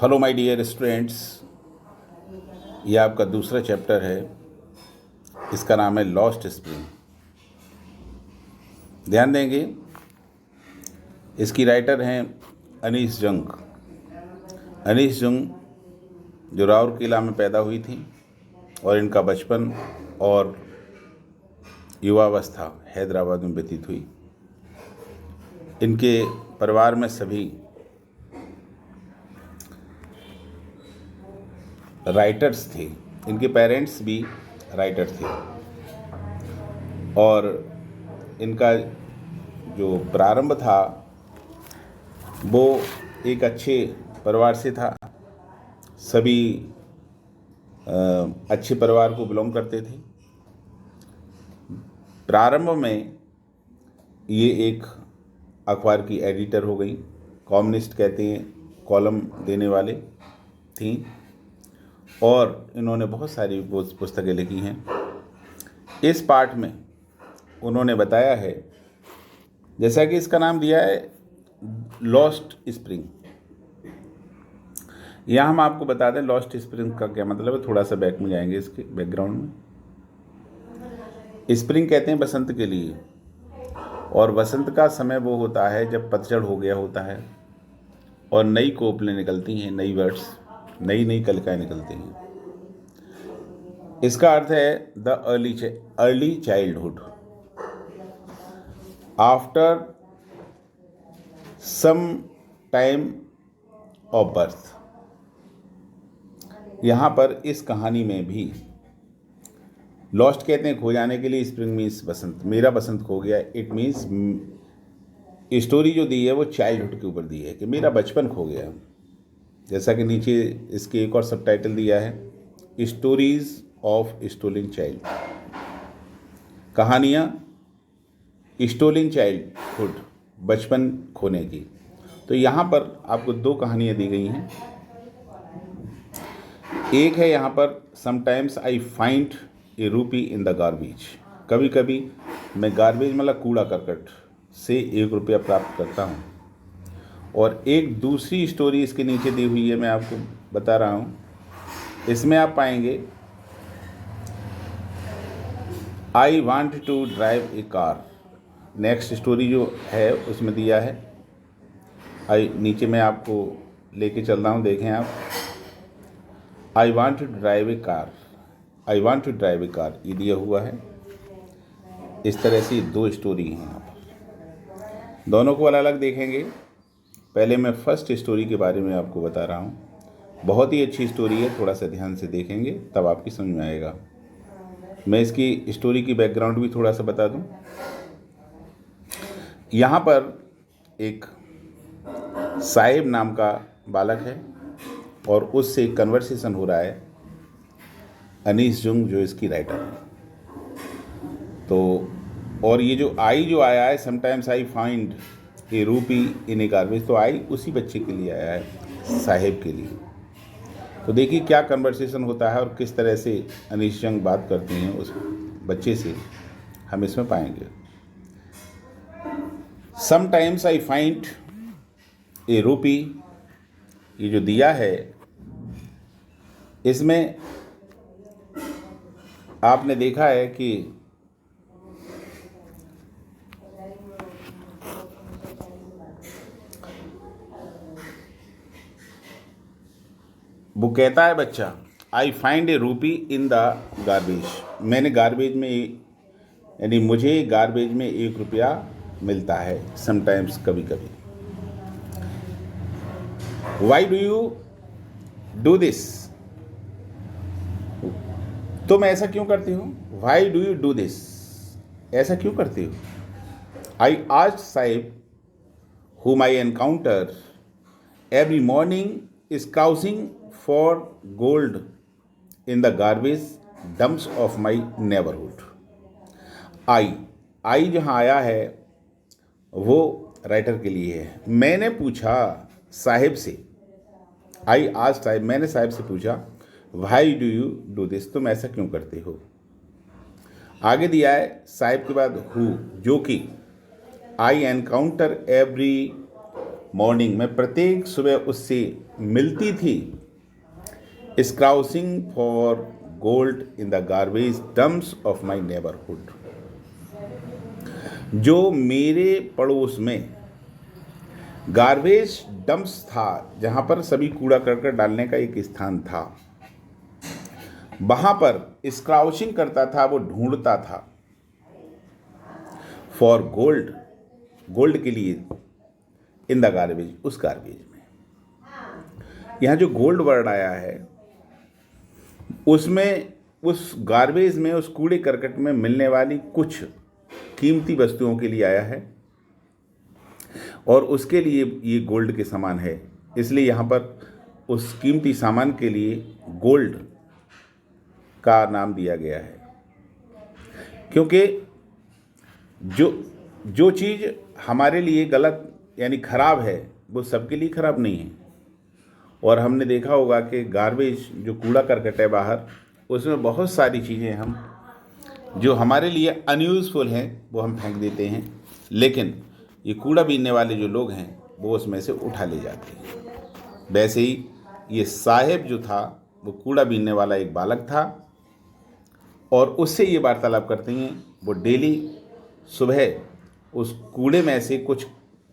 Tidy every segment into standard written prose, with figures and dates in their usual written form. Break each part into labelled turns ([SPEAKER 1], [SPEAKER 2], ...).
[SPEAKER 1] Hello my dear students, ये आपका दूसरा चैप्टर है। इसका नाम है लॉस्ट स्प्रिंग। ध्यान देंगे, इसकी राइटर हैं अनीस जंग। अनीस जंग जो राउरकेला में पैदा हुई थी और इनका बचपन और युवावस्था हैदराबाद में व्यतीत हुई। इनके परिवार में सभी राइटर्स थे। इनके पेरेंट्स भी राइटर थे और इनका जो प्रारंभ था वो एक अच्छे परिवार से था। सभी अच्छे परिवार को बिलोंग करते थे। प्रारंभ में ये एक अखबार की एडिटर हो गई, कॉम्युनिस्ट कहते हैं, कॉलम देने वाले थी और इन्होंने बहुत सारी पुस्तकें लिखी हैं। इस पाठ में उन्होंने बताया है, जैसा कि इसका नाम दिया है लॉस्ट स्प्रिंग। यहाँ हम आपको बता दें लॉस्ट स्प्रिंग का क्या मतलब है। थोड़ा सा बैक में जाएंगे, इसके बैकग्राउंड में। स्प्रिंग कहते हैं बसंत के लिए, और बसंत का समय वो होता है जब पतझड़ हो गया होता है और नई कोपलें निकलती हैं, नई वर्ड्स, नई नई कलिकाएँ निकलती हैं। इसका अर्थ है the early childhood after some time of birth. यहाँ पर इस कहानी में भी लॉस्ट कहते हैं खो जाने के लिए, स्प्रिंग मीन्स बसंत। मेरा बसंत खो गया, इट मीन्स स्टोरी जो दी है वो चाइल्डहुड के ऊपर दी है कि मेरा बचपन खो गया। जैसा कि नीचे इसके एक और सबटाइटल दिया है, स्टोरीज ऑफ स्टोलन चाइल्ड। कहानियाँ स्टोलन चाइल्डहुड, बचपन खोने की। तो यहाँ पर आपको दो कहानियाँ दी गई हैं। एक है यहाँ पर समटाइम्स आई फाइंड ए रूपी इन द गार्बेज। कभी कभी मैं गार्बेज मतलब कूड़ा करकट से 1 रुपया प्राप्त करता हूँ। और एक दूसरी स्टोरी इसके नीचे दी हुई है, मैं आपको बता रहा हूँ। इसमें आप पाएंगे I want to drive a car. Next story जो है उसमें दिया है, नीचे मैं आपको लेके चल रहा हूँ, देखें आप। I want to drive a car, I want to drive a car, ये दिया हुआ है। इस तरह से दो स्टोरी हैं यहाँ पर, दोनों को अलग अलग देखेंगे। पहले मैं फर्स्ट स्टोरी के बारे में आपको बता रहा हूँ। बहुत ही अच्छी स्टोरी है, थोड़ा सा ध्यान से देखेंगे तब आपकी समझ में आएगा। मैं इसकी स्टोरी की बैकग्राउंड भी थोड़ा सा बता दूँ। यहाँ पर एक साहिब नाम का बालक है और उससे कन्वर्सेशन हो रहा है अनीस जंग जो इसकी राइटर है। तो और ये जो आया है, समटाइम्स आई फाइंड ए रूपी इन ए गार्बेज, तो आई उसी बच्चे के लिए आया है, साहिब के लिए। तो देखिए क्या कन्वर्सेशन होता है और किस तरह से अनीस जंग बात करती हैं उस बच्चे से, हम इसमें पाएंगे। समटाइम्स आई फाइंड ए रूपी, ये जो दिया है इसमें आपने देखा है कि वो कहता है बच्चा, आई फाइंड ए रूपी इन द गार्बेज। मैंने गार्बेज में, यानी मुझे गार्बेज में 1 रुपया मिलता है समटाइम्स, कभी कभी। Why do you do this, तुम ऐसा क्यों करती हो। Why do you do this, ऐसा क्यों करती हो। I asked Sahib whom I encounter every morning scouting for gold in the garbage dumps of my neighborhood. आई जहाँ आया है वो राइटर के लिए है। मैंने पूछा साहिब से, आई आज साहिब, मैंने साहिब से पूछा why do you do this, तुम ऐसा क्यों करते हो। आगे दिया है साहिब के बाद हु, जो कि आई एनकाउंटर एवरी मॉर्निंग में प्रत्येक सुबह उससे मिलती थी, scrounging for gold in the garbage dumps of my neighbourhood. जो मेरे पड़ोस में गार्बेज डंप्स था, जहाँ पर सभी कूड़ा करकट डालने का एक स्थान था, वहाँ पर स्क्राउचिंग करता था, वो ढूंढता था फॉर गोल्ड, गोल्ड के लिए, इन द गार्बेज, उस गार्बेज में। यहाँ जो गोल्ड वर्ड आया है उसमें, उस गार्बेज में, उस कूड़े करकट में मिलने वाली कुछ कीमती वस्तुओं के लिए आया है और उसके लिए ये गोल्ड के समान है। इसलिए यहाँ पर उस कीमती सामान के लिए गोल्ड का नाम दिया गया है, क्योंकि जो चीज़ हमारे लिए गलत यानी खराब है वो सबके लिए खराब नहीं है। और हमने देखा होगा कि गार्बेज, जो कूड़ा करकट है बाहर, उसमें बहुत सारी चीज़ें हम जो हमारे लिए अनयूज़फुल हैं वो हम फेंक देते हैं, लेकिन ये कूड़ा बीनने वाले जो लोग हैं वो उसमें से उठा ले जाते हैं। वैसे ही ये साहेब जो था वो कूड़ा बीनने वाला एक बालक था और उससे ये वार्तालाप करते हैं। वो डेली सुबह उस कूड़े में से कुछ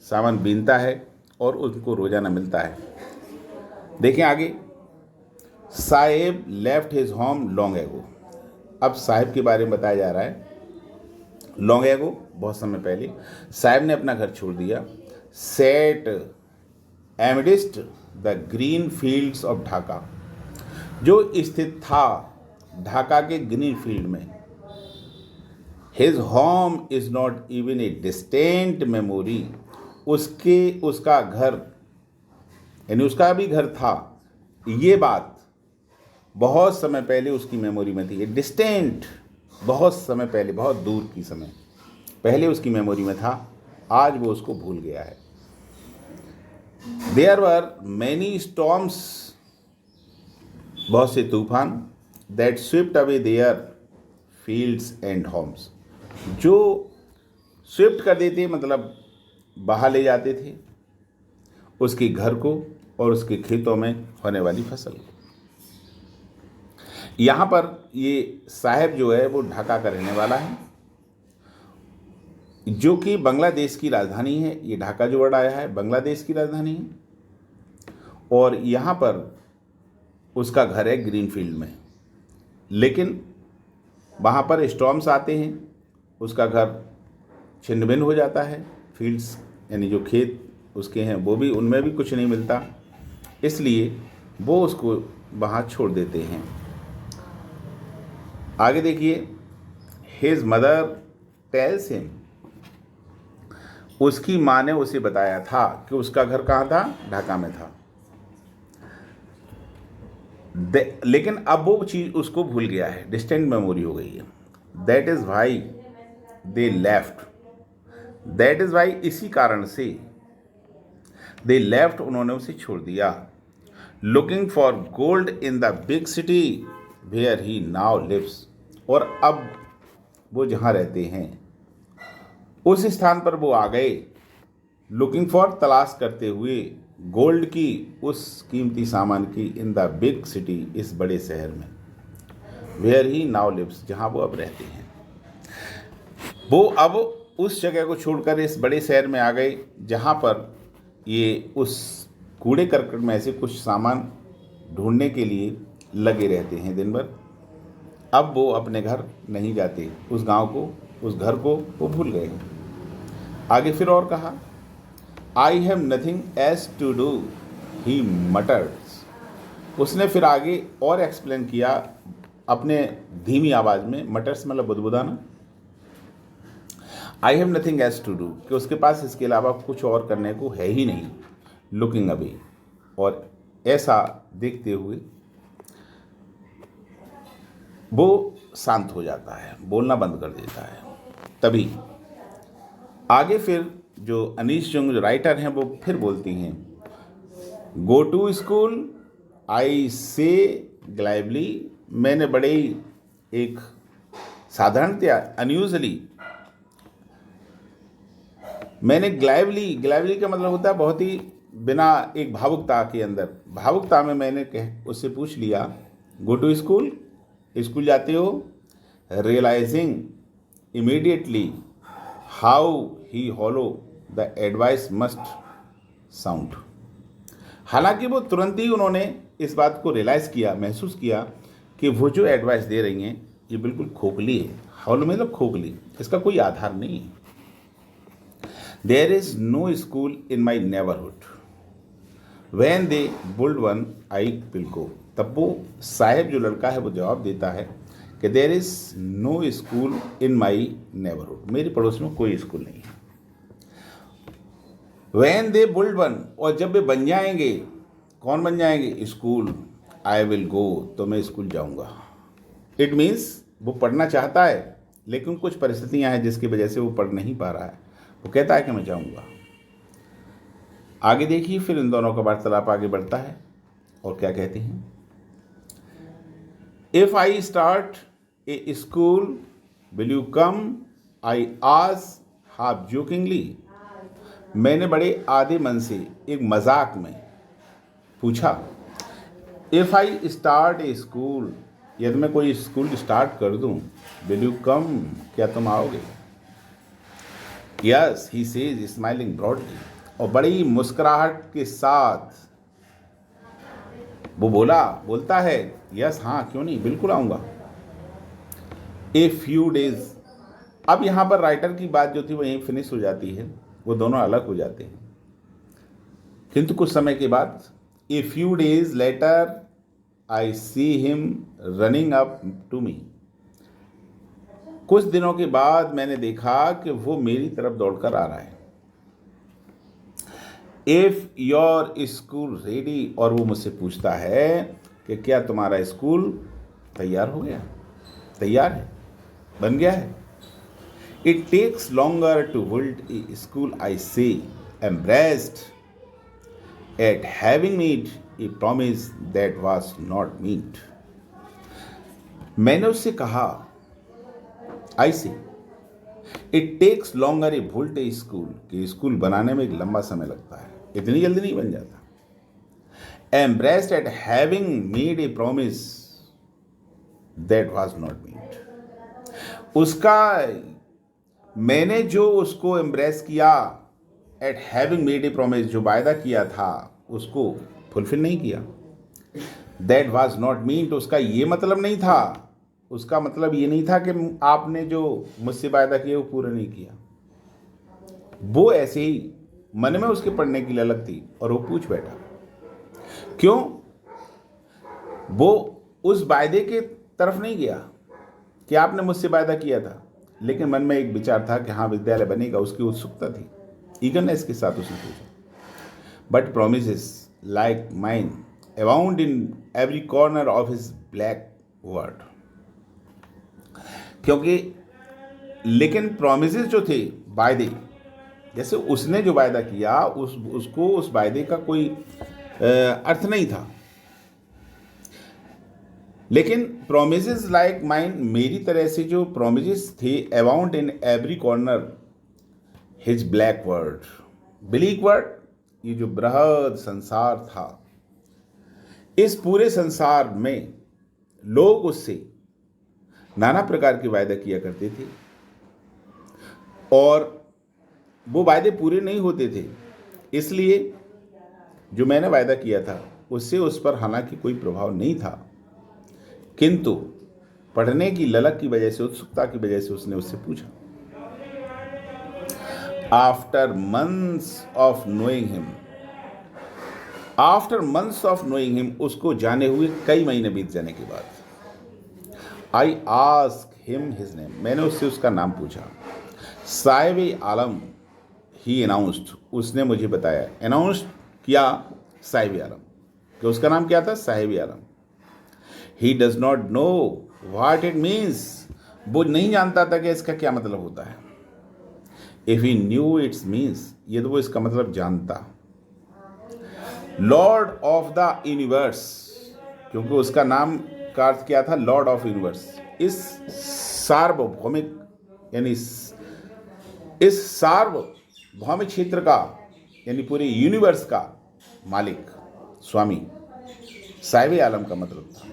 [SPEAKER 1] सामान बीनता है और उसको रोज़ाना मिलता है। देखें आगे, Saheb left his home long ago. अब साहेब के बारे में बताया जा रहा है। लॉन्ग एगो, बहुत समय पहले साहेब ने अपना घर छोड़ दिया। Set amidst the green fields of Dhaka, जो स्थित था ढाका के ग्रीन फील्ड में। His home is not even a distant memory, उसका घर यानी उसका भी घर था, ये बात बहुत समय पहले उसकी मेमोरी में थी। डिस्टेंट, बहुत समय पहले, बहुत दूर की समय पहले उसकी मेमोरी में था, आज वो उसको भूल गया है। देयर वर मैनी स्टॉर्म्स, बहुत से तूफान, that swift away their fields and homes, जो स्विफ्ट कर देते मतलब बहा ले जाते थे उसके घर को और उसके खेतों में होने वाली फसल को। यहाँ पर ये साहेब जो है वो ढाका का रहने वाला है, जो कि बांग्लादेश की राजधानी है। ये ढाका जो वर्ड आया है बांग्लादेश की राजधानी है और यहाँ पर उसका घर है ग्रीन फील्ड में। लेकिन वहाँ पर स्टॉर्म्स आते हैं, उसका घर छिन्न भिन्न हो जाता है। फील्ड्स यानी जो खेत उसके हैं वो भी, उनमें भी कुछ नहीं मिलता, इसलिए वो उसको वहाँ छोड़ देते हैं। आगे देखिए, हिज मदर टेल्स हिम, उसकी माँ ने उसे बताया था कि उसका घर कहाँ था, ढाका में था। लेकिन अब वो चीज़ उसको भूल गया है, डिस्टेंट मेमोरी हो गई है। That is why they left, that is why, इसी कारण से, दे लेफ्ट, उन्होंने उसे छोड़ दिया। Looking for gold in the big city where he now lives, और अब वो जहाँ रहते हैं उस स्थान पर वो आ गए। लुकिंग फॉर, तलाश करते हुए, गोल्ड की, उस कीमती सामान की, इन द बिग सिटी, इस बड़े शहर में, वेयर ही नाउ लिव्स, जहाँ वो अब रहते हैं। वो अब उस जगह को छोड़कर इस बड़े शहर में आ गए जहाँ पर ये उस कूड़े करकट में से कुछ सामान ढूंढने के लिए लगे रहते हैं दिन भर। अब वो अपने घर नहीं जाते, उस गांव को, उस घर को वो भूल गए। आगे फिर और कहा, I have nothing else to do, he mutters. उसने फिर आगे और एक्सप्लेन किया अपने धीमी आवाज़ में, मटर्स मतलब बुदबुदाना। I have nothing else to do, कि उसके पास इसके अलावा कुछ और करने को है ही नहीं। लुकिंग अवे, और ऐसा देखते हुए वो शांत हो जाता है, बोलना बंद कर देता है। तभी आगे फिर जो अनीश जंग जो राइटर हैं वो फिर बोलती हैं, गो टू स्कूल आई से ग्लाइवली, मैंने बड़े ही एक साधारणतया, अनयूजली मैंने ग्लैवली का मतलब होता है बहुत ही बिना एक भावुकता के अंदर, भावुकता में मैंने उससे पूछ लिया, गो टू स्कूल, स्कूल जाते हो, realising immediately how he hollow the advice must sound. हालांकि वो तुरंत ही उन्होंने इस बात को रियलाइज़ किया, महसूस किया कि वो जो एडवाइस दे रही हैं ये बिल्कुल खोखली है। हॉलो मतलब खोखली, इसका कोई आधार नहीं है। There is no school in my neighbourhood, when they build one I will go. तब वो साहेब जो लड़का है वो जवाब देता है कि there is no school in my neighbourhood, मेरे पड़ोस में कोई स्कूल नहीं है। वैन दे बुल्ड वन, और जब वे बन जाएंगे, कौन बन जाएंगे, स्कूल, आई विल गो, तो मैं स्कूल जाऊंगा। इट मीन्स वो पढ़ना चाहता है लेकिन कुछ परिस्थितियां हैं जिसकी वजह से वो पढ़ नहीं पा रहा है, वो कहता है कि मैं जाऊंगा। आगे देखिए, फिर इन दोनों का वार्तालाप आगे बढ़ता है और क्या कहते हैं, if I start A school will you come, I ask half jokingly. मैंने बड़े आधे मन से, एक मजाक में पूछा, if I start A school, यदि मैं कोई स्कूल स्टार्ट कर दूं, विल यू कम, क्या तुम आओगे। Yes he says smiling broadly, और बड़ी मुस्कुराहट के साथ वो बोलता है, यस हाँ क्यों नहीं, बिल्कुल आऊंगा। ए फ्यू डेज, अब यहाँ पर राइटर की बात जो थी वो यहीं फिनिश हो जाती है, वो दोनों अलग हो जाते हैं। किंतु कुछ समय के बाद, a few days later I see him running up to me, कुछ दिनों के बाद मैंने देखा कि वो मेरी तरफ दौड़कर आ रहा है। इफ योर स्कूल रेडी, और वो मुझसे पूछता है कि क्या तुम्हारा स्कूल तैयार हो गया, तैयार है, बन गया है। It takes longer to build a school, I say embarrassed at having meet a promise that was not meet. मैंने उससे कहा, I say it takes longer a build a school, कि स्कूल बनाने में एक लंबा समय लगता है, इतनी जल्दी नहीं बन जाता। Embraced at having made a promise that was not meet, उसका मैंने जो उसको एम्ब्रेस किया, at having made a promise, जो वायदा किया था उसको फुलफिल नहीं किया। दैट वाज नॉट मीट, उसका ये मतलब नहीं था, उसका मतलब ये नहीं था कि आपने जो मुझसे वायदा किया वो पूरा नहीं किया। वो ऐसे ही मन में उसके पढ़ने की ललक थी और वो पूछ बैठा, क्यों। वो उस वायदे के तरफ नहीं गया कि आपने मुझसे वायदा किया था, लेकिन मन में एक विचार था कि हाँ विद्यालय बनेगा, उसकी उत्सुकता थी, ईगरनेस के साथ उसने पूछा। But promises like mine abound in every corner of his black word, क्योंकि लेकिन प्रोमिसेस जो थे, वायदे, जैसे उसने जो वायदा किया उसको उस वायदे का कोई अर्थ नहीं था। लेकिन प्रोमिसेस लाइक माइन, मेरी तरह से जो प्रोमिसेस थे, abound in every corner his black word, black word, ये जो बृहद संसार था, इस पूरे संसार में लोग उससे नाना प्रकार के वायदे किया करते थे और वो वायदे पूरे नहीं होते थे। इसलिए जो मैंने वायदा किया था उससे उस पर हालांकि कोई प्रभाव नहीं था, किंतु पढ़ने की ललक की वजह से, उत्सुकता की वजह से उसने उससे पूछा। After months of knowing him, after months of knowing him, उसको जाने हुए कई महीने बीत जाने के बाद, I ask him his name, मैंने उससे उसका नाम पूछा। साहिब आलम, ही अनाउंस्ड, उसने मुझे बताया, अनाउंस किया साहिब आलम, कि उसका नाम क्या था, Saheb Alam. He does not know what it means, वो नहीं जानता था कि इसका क्या मतलब होता है। If he new it's means, ये तो वो इसका मतलब जानता। लॉर्ड ऑफ द यूनिवर्स, क्योंकि उसका नाम का अर्थ क्या था, लॉर्ड ऑफ यूनिवर्स। इस सार्वभौमिक यानी इस सार्वभौमिक भौमिक क्षेत्र का यानी पूरे यूनिवर्स का मालिक, स्वामी, साहिब आलम का मतलब था।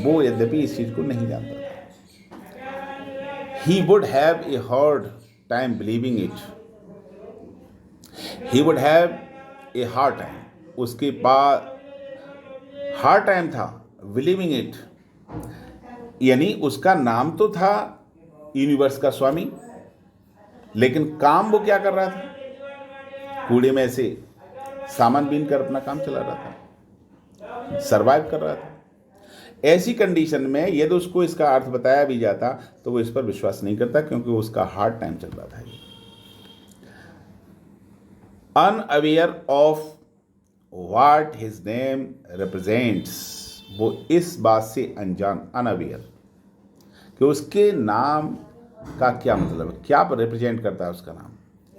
[SPEAKER 1] वो यद्यपि इस चीज़ को नहीं जानता था। He would have a hard time believing it. He would have a hard time. उसके पास हार्ड टाइम था बिलीविंग इट, यानी उसका नाम तो था यूनिवर्स का स्वामी, लेकिन काम वो क्या कर रहा था? कूड़े में से सामान बीन कर अपना काम चला रहा था, सरवाइव कर रहा था। ऐसी कंडीशन में यदि उसको इसका अर्थ बताया भी जाता तो वो इस पर विश्वास नहीं करता, क्योंकि उसका हार्ड टाइम चल रहा था। Unaware of what his name represents, वो इस बात से अनजान, अनअवेयर, कि उसके नाम का क्या मतलब है, क्या रिप्रेजेंट करता है उसका नाम।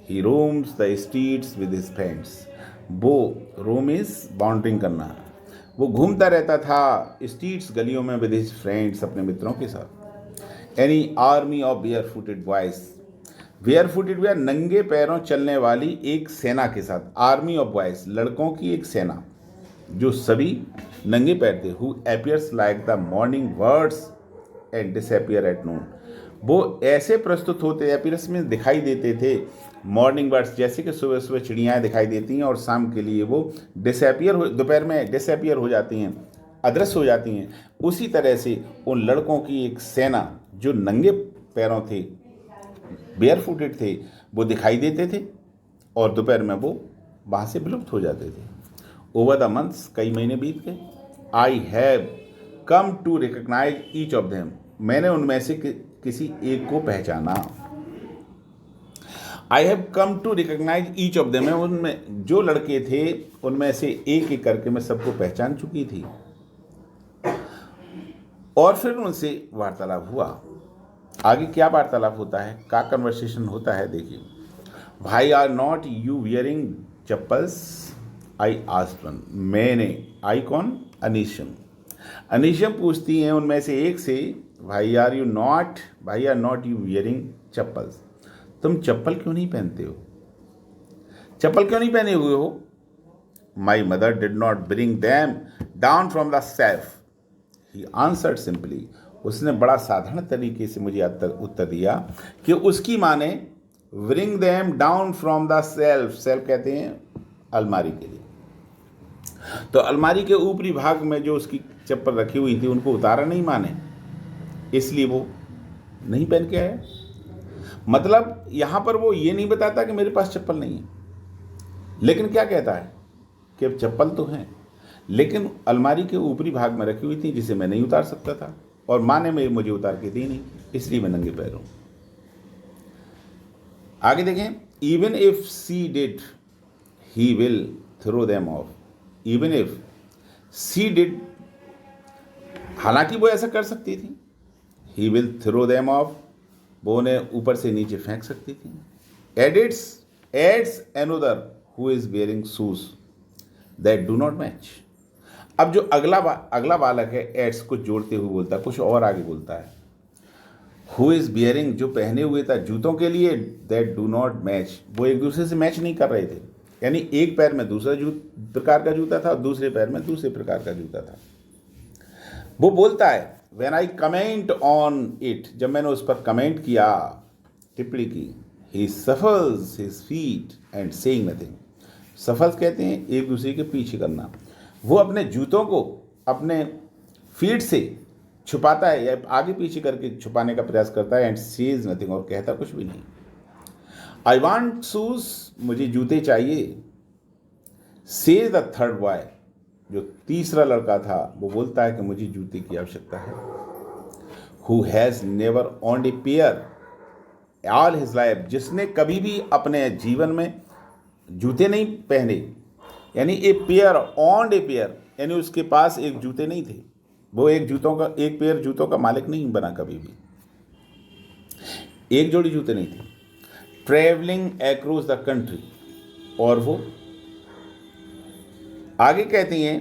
[SPEAKER 1] He roams the streets with his friends, वो रोम इज बाउंड्रिंग करना, वो घूमता रहता था स्ट्रीट्स, गलियों में, विद हिज फ्रेंड्स, अपने मित्रों के साथ। Any army of bare footed boys, bare footed boy नंगे पैरों चलने वाली एक सेना के साथ, आर्मी ऑफ बॉयज लड़कों की एक सेना जो सभी नंगे पैर थे। Who appears like the morning birds and disappear at noon, वो ऐसे प्रस्तुत होते, अपीयर्स में दिखाई देते थे मॉर्निंग बर्ड्स, जैसे कि सुबह सुबह चिड़ियाँ दिखाई देती हैं और शाम के लिए वो दोपहर में डिसअपीयर हो जाती हैं, अदृश्य हो जाती हैं। उसी तरह से उन लड़कों की एक सेना जो नंगे पैरों थे, बेयर फुटेड थे, वो दिखाई देते थे और दोपहर में वो वहाँ से विलुप्त हो जाते थे। ओवर द मंथ्स, कई महीने बीत गए। I have come to recognise each of them, मैंने उनमें से किसी एक को पहचाना। I have come to recognise each of them, उनमें जो लड़के थे उनमें से एक एक करके मैं सबको पहचान चुकी थी। और फिर उनसे वार्तालाप हुआ। आगे क्या वार्तालाप होता है, क्या कन्वर्सेशन होता है, देखिए। भाई are not you wearing chappals, I asked one, मैंने, आई कौन, अनीशम, अनीशम पूछती हैं उनमें से एक से, भाई are not you wearing chappals, तुम चप्पल क्यों नहीं पहनते हो, चप्पल क्यों नहीं पहने हुए हो। My mother did not bring them down from the self, he answered simply, उसने बड़ा साधारण तरीके से मुझे उत्तर दिया कि उसकी माँ ने bring them down from the self, self कहते हैं अलमारी के लिए, तो अलमारी के ऊपरी भाग में जो उसकी चप्पल रखी हुई थी उनको उतारा नहीं माँ ने, इसलिए वो नहीं पहन के आया। मतलब यहाँ पर वो ये नहीं बताता कि मेरे पास चप्पल नहीं है, लेकिन क्या कहता है कि अब चप्पल तो हैं, लेकिन अलमारी के ऊपरी भाग में रखी हुई थी जिसे मैं नहीं उतार सकता था, और माँ ने मुझे उतार के दी नहीं, इसलिए मैं नंगे पैर हूँ। आगे देखें, even if she did he will throw them off, even if she did, हालांकि वो ऐसा कर सकती थी, he will throw them off, वो उन्हें ऊपर से नीचे फेंक सकती थी। Adds another who is wearing shoes that do not match, अब जो अगला बालक है एड्स को जोड़ते हुए बोलता है, कुछ और आगे बोलता है, हु इज बियरिंग, जो पहने हुए था जूतों के लिए, दैट डू नॉट मैच, वो एक दूसरे से मैच नहीं कर रहे थे, यानी एक पैर में दूसरा प्रकार का जूता था और दूसरे पैर में दूसरे प्रकार का जूता था। वो बोलता है when I comment on it, जब मैंने उस पर कमेंट किया, टिप्पणी की, he shuffles his feet and saying nothing, shuffles कहते हैं एक दूसरे के पीछे करना, वो अपने जूतों को अपने फीट से छुपाता है या आगे पीछे करके छुपाने का प्रयास करता है, एंड सेज नथिंग, और कहता कुछ भी नहीं। आई वांट शूज, मुझे जूते चाहिए। सेज द थर्ड बॉय, जो तीसरा लड़का था वो बोलता है कि मुझे जूते की आवश्यकता है। Who has never owned a pair all his life, जिसने कभी भी अपने जीवन में जूते नहीं पहने, यानी a pair, owned a pair, यानी उसके पास एक जूते नहीं थे, वो एक पेयर जूतों का मालिक नहीं बना कभी भी, एक जोड़ी जूते नहीं थे। ट्रेवलिंग अक्रॉस द कंट्री, और वो आगे कहती हैं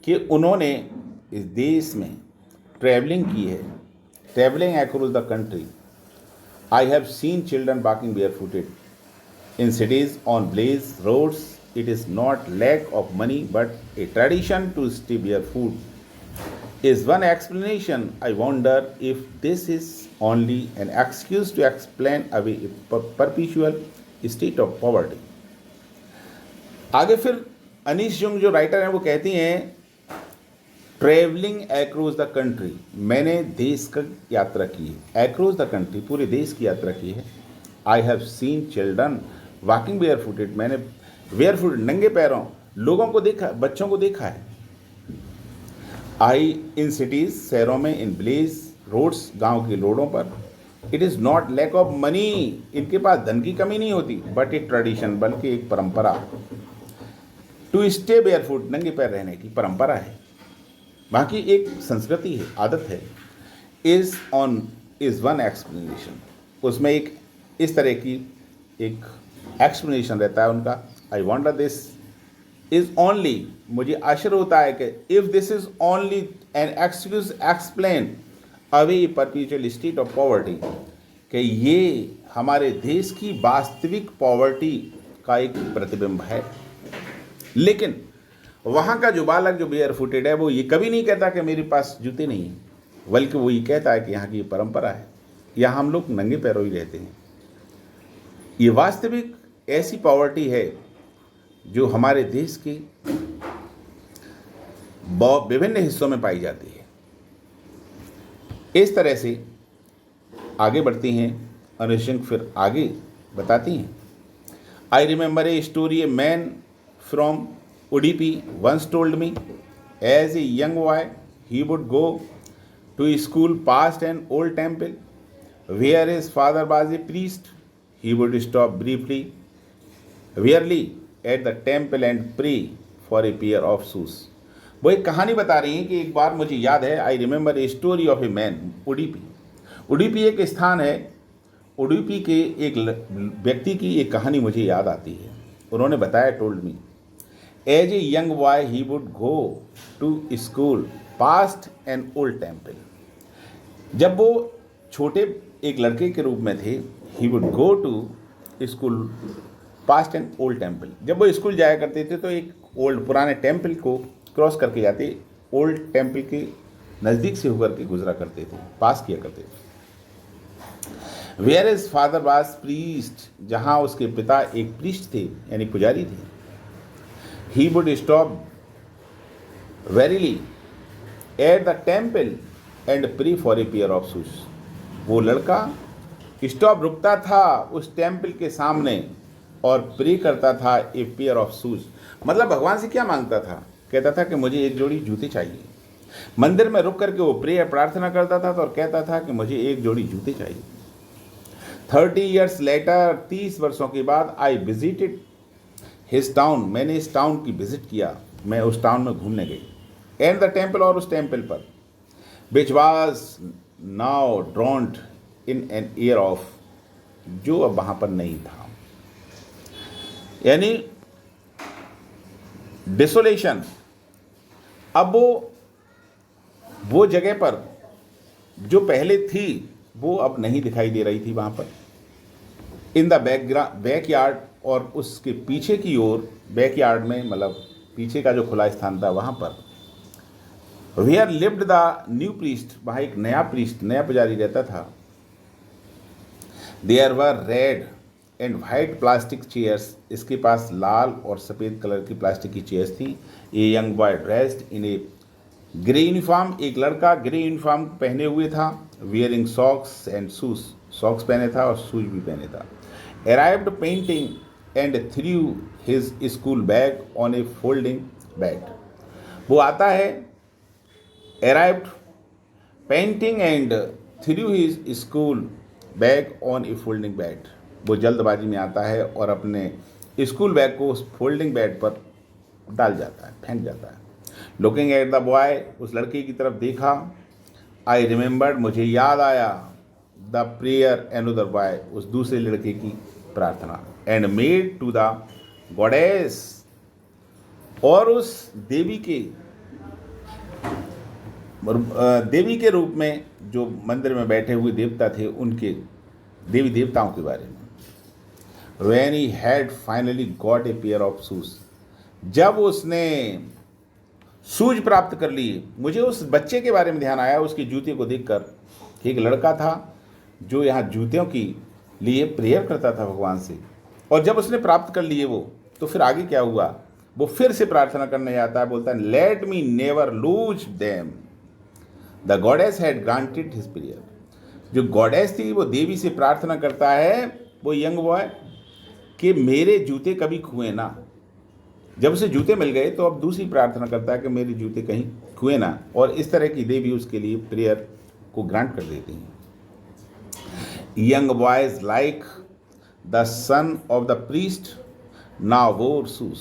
[SPEAKER 1] कि उन्होंने इस देश में ट्रैवलिंग की है, travelling across the country. I have seen children walking bare footed, In cities on blazed roads, it is not lack of money but a tradition to stay barefoot. Is one explanation. I wonder if this is only an excuse to explain away a perpetual state of poverty. आगे फिर Anish Jung जो writer हैं वो कहती हैं, travelling across the country, मैंने देश का यात्रा की है, अक्रॉस द कंट्री, पूरे देश की यात्रा की है। I have seen children walking bare footed, मैंने बेयर फुटेड नंगे पैरों लोगों को देखा, बच्चों को देखा है। आई इन सिटीज़, शहरों में, इन ब्लेज रोड्स, गांव के रोडों पर। It is not lack of money, इनके पास धन की कमी नहीं होती, बट एक ट्रेडिशन, बल्कि एक परंपरा। टू स्टे बेयर फुट, नंगे पैर रहने की परंपरा है, बाकी एक संस्कृति है, आदत है। इज़ वन एक्सप्लेनेशन, उसमें एक इस तरह की एक एक्सप्लेनेशन रहता है उनका। आई वॉन्डर दिस इज़ ओनली, मुझे आश्चर्य होता है कि if this is only an excuse explain away perpetual state of poverty, कि ये हमारे देश की वास्तविक पॉवर्टी का एक प्रतिबिंब है। लेकिन वहाँ का जो बालक जो बेयर फुटेड है वो ये कभी नहीं कहता कि मेरे पास जूते नहीं हैं, बल्कि वो ये कहता है कि यहाँ की परंपरा है, यहाँ हम लोग नंगे पैरों ही रहते हैं। ये वास्तविक ऐसी पॉवर्टी है जो हमारे देश के विभिन्न हिस्सों में पाई जाती है। इस तरह से आगे बढ़ती हैं अनुशंक, फिर आगे बताती हैं। I remember a story, a man from Udupi once told me, as a young boy, he would go to school past an old temple where his father was a priest. He would stop briefly, wearily at the temple and pray for a pair of shoes. वो एक कहानी बता रही हैं कि एक बार मुझे याद है, I remember a story of a man, Udupi. Udupi एक स्थान है, उडुपी के एक व्यक्ति की एक कहानी मुझे याद आती है। उन्होंने बताया, told me, as a young boy he would go to school past an old temple. जब वो छोटे एक लड़के के रूप में थे, he would go to school past an old temple, जब वो स्कूल जाया करते थे तो एक ओल्ड पुराने टेम्पल को क्रॉस करके जाते, ओल्ड टेम्पल के नज़दीक से होकर के गुजरा करते थे, पास किया करते थे। Where his father was priest, जहाँ उसके पिता एक प्रीस्ट थे, यानी पुजारी थे। He would stop verily at the temple and pray for a pair of shoes. वो लड़का स्टॉप रुकता था उस टेम्पल के सामने और प्रे करता था ए पेयर ऑफ शूज। मतलब भगवान से क्या मांगता था? कहता था कि मुझे एक जोड़ी जूते चाहिए। मंदिर में रुक करके वो प्रे प्रार्थना करता था और कहता था कि मुझे एक जोड़ी जूते चाहिए। 30 years later, 30 वर्षों के बाद, आई विजिटेड हिज टाउन, मैंने इस टाउन की विजिट किया, मैं उस टाउन में घूमने गई। एंड द टेम्पल, और उस टेम्पल पर, which was now ड्रॉन्ड in an year of, जो अब वहाँ पर नहीं था, यानी डिसोलेशन। अब वो जगह पर जो पहले थी वो अब नहीं दिखाई दे रही थी वहाँ पर। इन द बैकयार्ड, और उसके पीछे की ओर, बैकयार्ड में मतलब पीछे का जो खुला स्थान था वहाँ पर, where lived the new priest, वहाँ एक नया प्रीस्ट, नया पुजारी रहता था। There were red and white plastic chairs, इसके पास लाल और सफ़ेद कलर की प्लास्टिक की चेयर्स थी। ए young boy dressed in A grey uniform, एक लड़का ग्रे यूनिफॉर्म पहने हुए था। Wearing socks and shoes, socks पहने था और शूज भी पहने था। Arrived painting and through his school bag on A folding bed, वो आता है, arrived painting and through his school bag on A folding bed, वो जल्दबाजी में आता है और अपने स्कूल बैग को उस फोल्डिंग बेड पर डाल जाता है, फेंक जाता है। लुकिंग एट द बॉय, उस लड़के की तरफ देखा। आई रिमेंबर्ड, मुझे याद आया, द प्रेयर एनदर बॉय, उस दूसरे लड़के की प्रार्थना। And made to the goddess, और उस देवी के रूप में जो मंदिर में बैठे हुए देवता थे, उनके देवी देवताओं के बारे में। When he had finally got a pair of shoes, जब उसने शूज प्राप्त कर लिए, मुझे उस बच्चे के बारे में ध्यान आया उसके जूते को देखकर। एक लड़का था जो यहाँ जूतियों की लिए प्रेयर करता था भगवान से, और जब उसने प्राप्त कर लिए वो, तो फिर आगे क्या हुआ, वो फिर से प्रार्थना करने जाता है, बोलता है let me never lose them. The goddess had granted his prayer. जो गॉडेस थी वो देवी से प्रार्थना करता है वो यंग बॉय कि मेरे जूते कभी खुए ना। जब उसे जूते मिल गए तो अब दूसरी प्रार्थना करता है कि मेरे जूते कहीं खुए ना, और इस तरह की देवी उसके लिए प्रेयर को ग्रांट कर देती हैं। Young boys like the son of the priest now वोर शूज।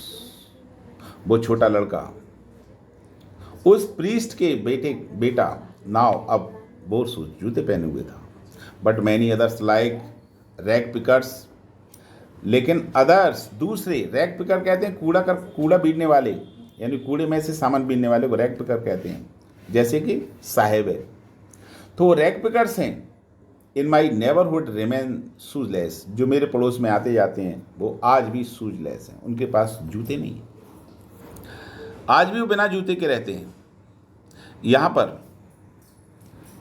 [SPEAKER 1] वो छोटा लड़का उस प्रीस्ट के बेटा नाउ अब वोर शूज जूते पहने हुए था। But many others like rag pickers, लेकिन अदर्स दूसरे, रैग पिकर कहते हैं कूड़ा बीनने वाले, यानी कूड़े में से सामान बीनने वाले को रैग पिकर कहते हैं, जैसे कि साहेब है, तो वो रैग पिकर्स हैं। इन माई नेबरहुड रिमेन शूजलेस, जो मेरे पड़ोस में आते जाते हैं वो आज भी शूजलेस हैं, उनके पास जूते नहीं, आज भी वो बिना जूते के रहते हैं। यहाँ पर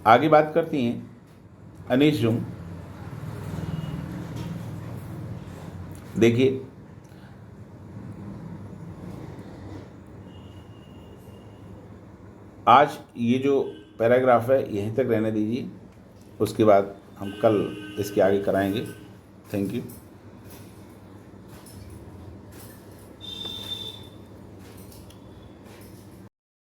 [SPEAKER 1] आगे बात करती हैं अनीश जुंग। देखिए, आज ये जो पैराग्राफ है यहीं तक रहने दीजिए, उसके बाद हम कल इसके आगे कराएंगे। Thank you.